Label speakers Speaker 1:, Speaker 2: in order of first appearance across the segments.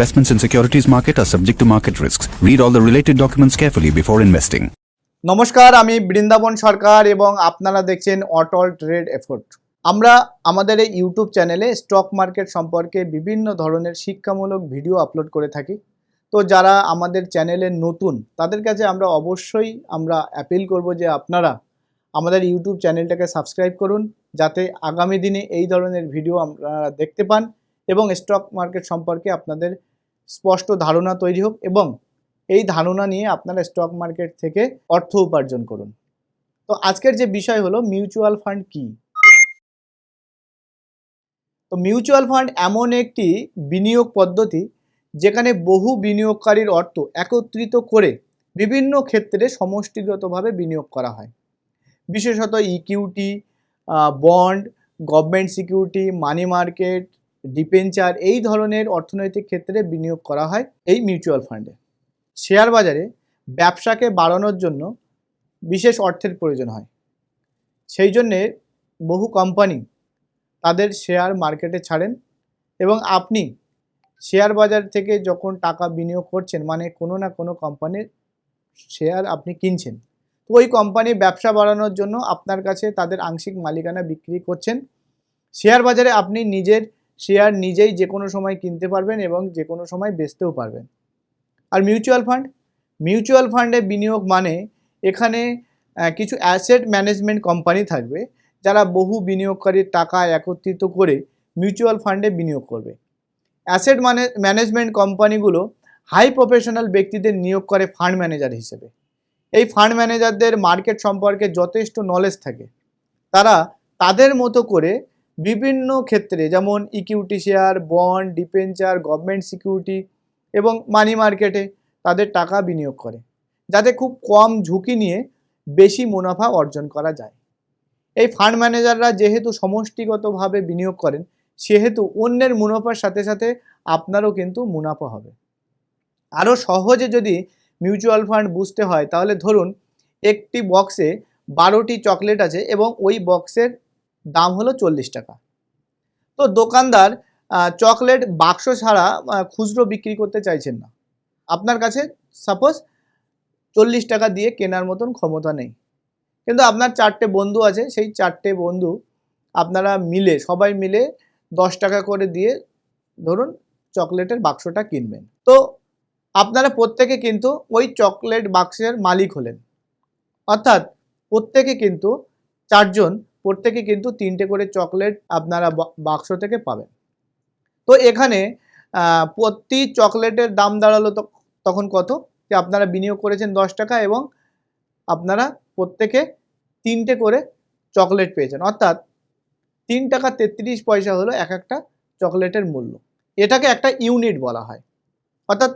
Speaker 1: Investments in securities market are subject to market risks. Read all the related documents carefully before investing.
Speaker 2: নমস্কার, আমি বৃন্দাবন সরকার এবং আপনারা দেখছেন অটল trade effort. আমরা আমাদের এই ইউটিউব চ্যানেলে স্টক মার্কেট সম্পর্কে বিভিন্ন ধরনের শিক্ষামূলক ভিডিও আপলোড করে থাকি। তো যারা আমাদের চ্যানেলে নতুন তাদের কাছে আমরা অবশ্যই অ্যাপিল করব যে আপনারা আমাদের ইউটিউব চ্যানেলটাকে সাবস্ক্রাইব করুন, যাতে আগামী দিনে এই ধরনের ভিডিও আপনারা দেখতে পান এবং স্টক মার্কেট সম্পর্কে আপনাদের স্পষ্ট ধারণা তৈরি হোক এবং এই ধারণা নিয়ে আপনারা স্টক মার্কেট থেকে অর্থ উপার্জন করুন। তো আজকের যে বিষয় হলো মিউচুয়াল ফান্ড কি। তো মিউচুয়াল ফান্ড এমন একটি বিনিয়োগ পদ্ধতি যেখানে বহু বিনিয়োগকারীর অর্থ একত্রিত করে বিভিন্ন ক্ষেত্রে সমষ্টিগতভাবে বিনিয়োগ করা হয়। বিশেষত equity, bond, government security, money market, debenture এই ধরনের অর্থনৈতিক ক্ষেত্রে বিনিয়োগ করা হয় এই মিউচুয়াল ফান্ডে। শেয়ার বাজারে ব্যবসাকে বাড়ানোর জন্য বিশেষ অর্থের প্রয়োজন হয়। সেই জন্যে বহু কোম্পানি তাদের শেয়ার মার্কেটে ছাড়েন এবং আপনি শেয়ার বাজার থেকে যখন টাকা বিনিয়োগ করছেন, মানে কোনো না কোনো কোম্পানির শেয়ার আপনি কিনছেন, তো ওই কোম্পানি ব্যবসা বাড়ানোর জন্য আপনার কাছে তাদের আংশিক মালিকানা বিক্রি করছেন। শেয়ার বাজারে আপনি নিজের শেয়ার নিজেই যে কোনো সময় কিনতে পারবেন এবং যে কোনো সময় বেচতেও পারবেন। আর মিউচুয়াল ফান্ডে বিনিয়োগ মানে এখানে কিছু অ্যাসেট ম্যানেজমেন্ট কোম্পানি থাকবে যারা বহু বিনিয়োগকারীর টাকা একত্রিত করে মিউচুয়াল ফান্ডে বিনিয়োগ করবে। অ্যাসেট ম্যানেজমেন্ট কোম্পানিগুলো হাই প্রফেশনাল ব্যক্তিদের নিয়োগ করে ফান্ড ম্যানেজার হিসেবে। এই ফান্ড ম্যানেজারদের মার্কেট সম্পর্কে যথেষ্ট নলেজ থাকে। তারা তাদের মতো করে বিভিন্ন ক্ষেত্রে যেমন equity share, bond, debenture, government security এবং মানি মার্কেটে তাদের টাকা বিনিয়োগ করে, যাতে খুব কম ঝুঁকি নিয়ে বেশি মুনাফা অর্জন করা যায়। এই ফান্ড ম্যানেজাররা যেহেতু সমষ্টিগতভাবে বিনিয়োগ করেন, সেহেতু অন্যের মুনাফার সাথে সাথে আপনারও কিন্তু মুনাফা হবে। আরও সহজে যদি মিউচুয়াল ফান্ড বুঝতে হয় তাহলে ধরুন একটি বক্সে 12টি চকলেট আছে এবং ওই বক্সের দাম হলো 40 টাকা। তো দোকানদার চকলেট বাক্স ছাড়া খুচরো বিক্রি করতে চাইছেন না। আপনার কাছে সাপোজ 40 টাকা দিয়ে কেনার মতন ক্ষমতা নেই, কিন্তু আপনার 4টে বন্ধু আছে, সেই 4টে বন্ধু আপনারা সবাই মিলে 10 টাকা করে দিয়ে ধরুন চকলেটের বাক্সটা কিনবেন। তো আপনারা প্রত্যেকে কিন্তু ওই চকলেট বাক্সের মালিক হলেন, অর্থাৎ প্রত্যেকে কিন্তু 4জন প্রত্যেকে কিন্তু 3টে করে চকলেট আপনারা বাক্স থেকে পাবেন। তো এখানে প্রতি চকলেটের দাম দাঁড়ালো তখন কত, যে আপনারা বিনিয়োগ করেছেন 10 টাকা এবং আপনারা প্রত্যেকে 3টে করে চকলেট পেয়েছেন, অর্থাৎ 3 টাকা 33 পয়সা হলো এক একটা চকলেটের মূল্য। এটাকে একটা ইউনিট বলা হয়। অর্থাৎ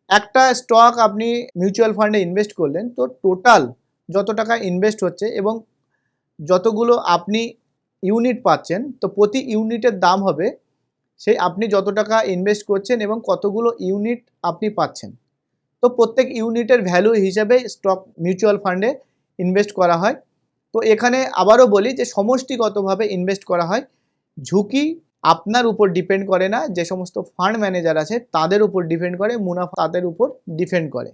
Speaker 2: একটা স্টক আপনি মিউচুয়াল ফান্ডে ইনভেস্ট করলেন, তো টোটাল যত টাকা ইনভেস্ট হচ্ছে এবং যতগুলো আপনি ইউনিট পাচ্ছেন, তো প্রতি ইউনিটের দাম হবে সেই আপনি যত টাকা ইনভেস্ট করছেন এবং কতগুলো ইউনিট আপনি পাচ্ছেন। তো প্রত্যেক ইউনিটের ভ্যালু হিসাবে স্টক মিউচুয়াল ফান্ডে ইনভেস্ট করা হয়। তো এখানে আবারও বলি যে সমষ্টিগতভাবে ইনভেস্ট করা হয়। ঝুঁকি আপনার উপর ডিপেন্ড করে না, যে সমস্ত ফান্ড ম্যানেজার আছে তাদের উপর ডিপেন্ড করে, মুনাফা তাদের উপর ডিপেন্ড করে।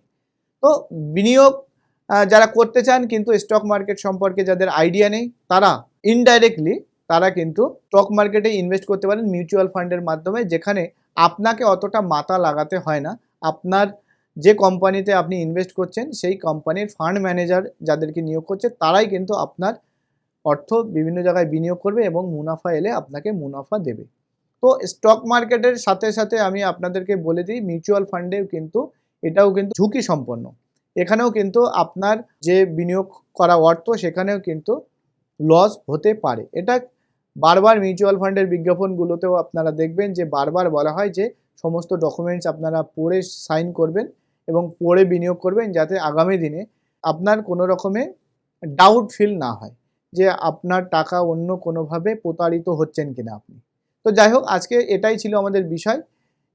Speaker 2: তো বিনিয়োগ যারা করতে চান কিন্তু স্টক মার্কেট সম্পর্কে যাদের আইডিয়া নেই, তারা ইনডাইরেক্টলি তারা কিন্তু স্টক মার্কেটে ইনভেস্ট করতে পারেন মিউচুয়াল ফান্ডের মাধ্যমে, যেখানে আপনাকে অতটা মাথা লাগাতে হয় না। আপনার যে কোম্পানিতে আপনি ইনভেস্ট করছেন সেই কোম্পানির ফান্ড ম্যানেজার যাদেরকে নিয়োগ করছে তারাই কিন্তু আপনার অর্থ বিভিন্ন জায়গায় বিনিয়োগ করবে এবং মুনাফা এলে আপনাকে মুনাফা দেবে। তো স্টক মার্কেটের সাথে সাথে আমি আপনাদেরকে বলে দিই মিউচুয়াল ফান্ডেও কিন্তু এটাও কিন্তু ঝুঁকি সম্পন্ন। এখানেও কিন্তু আপনার যে বিনিয়োগ করা অর্থ সেখানেও কিন্তু লস হতে পারে। এটা বারবার মিউচুয়াল ফান্ডের বিজ্ঞাপনগুলোতেও আপনারা দেখবেন যে বারবার বলা হয় যে সমস্ত ডকুমেন্টস আপনারা পড়ে সাইন করবেন এবং পড়ে বিনিয়োগ করবেন, যাতে আগামী দিনে আপনার কোনো রকমের ডাউট ফিল না হয় যে আপনার টাকা অন্য কোনোভাবে প্রতারিত হচ্ছেন কিনা আপনি। তো যাই হোক, আজকে এটাই ছিল আমাদের বিষয়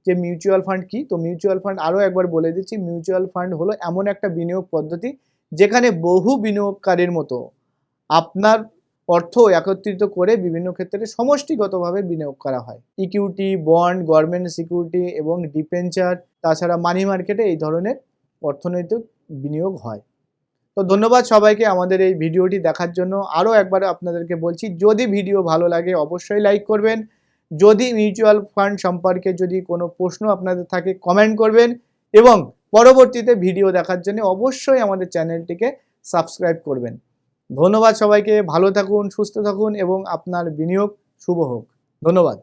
Speaker 2: যে মিউচুয়াল ফান্ড কি। তো মিউচুয়াল ফান্ড আরও একবার বলে দিচ্ছি, মিউচুয়াল ফান্ড হলো এমন একটা বিনিয়োগ পদ্ধতি যেখানে বহু বিনিয়োগকারীর মতো আপনার অর্থ একত্রিত করে বিভিন্ন ক্ষেত্রে সমষ্টিগতভাবে বিনিয়োগ করা হয়। ইকুইটি, বন্ড, গভর্নমেন্ট সিকিউরিটি এবং ডিবেঞ্চার, তাছাড়া মানি মার্কেটে এই ধরনের অর্থনৈতিক বিনিয়োগ হয়। তো ধন্যবাদ সবাইকে আমাদের এই ভিডিওটি দেখার জন্য। আরও একবার আপনাদেরকে বলছি, যদি ভিডিও ভালো লাগে অবশ্যই লাইক করবেন। যদি মিউচুয়াল ফান্ড সম্পর্কে যদি কোনো প্রশ্ন আপনাদের থাকে কমেন্ট করবেন, এবং পরবর্তীতে ভিডিও দেখার জন্য অবশ্যই আমাদের চ্যানেলটিকে সাবস্ক্রাইব করবেন। ধন্যবাদ সবাইকে, ভালো থাকুন, সুস্থ থাকুন এবং আপনার বিনিয়োগ শুভ হোক। ধন্যবাদ।